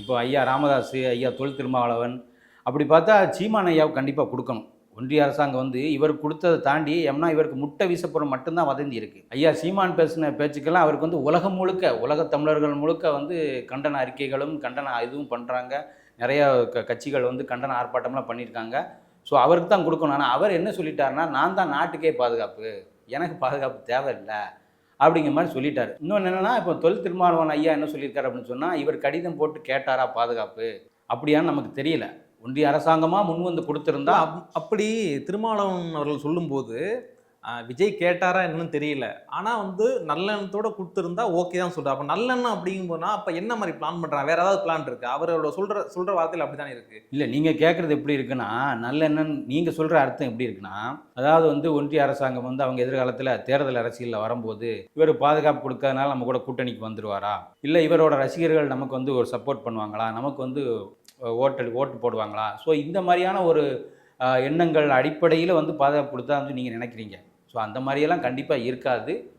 இப்போ ஐயா ராமதாஸ், ஐயா தொல் திருமாவளவன் அப்படி பார்த்தா சீமான் ஐயாவுக்கு கண்டிப்பாக கொடுக்கணும். ஒன்றிய அரசாங்கம் வந்து இவருக்கு கொடுத்ததை தாண்டி எம்னா இவருக்கு முட்டை வீசப்போகிற மட்டும்தான் வதந்தி இருக்குது. ஐயா சீமான் பேசின பேச்சுக்கெல்லாம் அவருக்கு வந்து உலகம் முழுக்க உலக தமிழர்கள் முழுக்க வந்து கண்டன அறிக்கைகளும் கண்டன இதுவும் பண்ணுறாங்க. நிறைய கட்சிகள் வந்து கண்டன ஆர்ப்பாட்டம்லாம் பண்ணியிருக்காங்க. ஸோ அவருக்கு தான் கொடுக்கணும். ஆனால் அவர் என்ன சொல்லிட்டாருன்னா, நான் தான் நாட்டுக்கே பாதுகாப்பு, எனக்கு பாதுகாப்பு தேவையில்லை அப்படிங்கிற மாதிரி சொல்லிட்டாரு. இன்னொன்று என்னென்னா, இப்போ தொல் திருமாவளவன் ஐயா என்ன சொல்லியிருக்காரு அப்படின்னு சொன்னால், இவர் கடிதம் போட்டு கேட்டாரா பாதுகாப்பு அப்படியான்னு நமக்கு தெரியல. ஒன்றிய அரசாங்கமாக முன் வந்து கொடுத்துருந்தா அப்படி திருமாவளவன் அவர்கள் சொல்லும்போது விஜய் கேட்டாரா என்னன்னு தெரியல. ஆனால் வந்து நல்லெண்ணத்தோட கொடுத்துருந்தா ஓகே தான் சொல்கிறார். அப்போ நல்லெண்ணம் அப்படிங்கும்போதுனா அப்போ என்ன மாதிரி பிளான் பண்ணுறாங்க? வேறு ஏதாவது பிளான் இருக்குது? அவரோட சொல்கிற வார்த்தையில் அப்படி தானே இருக்குது. இல்லை, நீங்கள் கேட்குறது எப்படி இருக்குன்னா, நல்லெண்ணம் நீங்கள் சொல்கிற அர்த்தம் எப்படி இருக்குன்னா, அதாவது வந்து ஒன்றிய அரசாங்கம் வந்து அவங்க எதிர்காலத்தில் தேர்தல் அரசியலில் வரும்போது இவர் பாதுகாப்பு கொடுக்கறதுனால நம்ம கூட கூட்டணிக்கு வந்துடுவாரா, இல்லை இவரோட ரசிகர்கள் நமக்கு வந்து ஒரு சப்போர்ட் பண்ணுவாங்களா, நமக்கு வந்து ஓட்டு போடுவாங்களா. ஸோ இந்த மாதிரியான ஒரு எண்ணங்கள் அடிப்படையில் வந்து பாதுகாப்பு கொடுத்தா வந்து நீங்கள் நினைக்கிறீங்க. ஸோ அந்த மாதிரியெல்லாம் கண்டிப்பாக இருக்காது.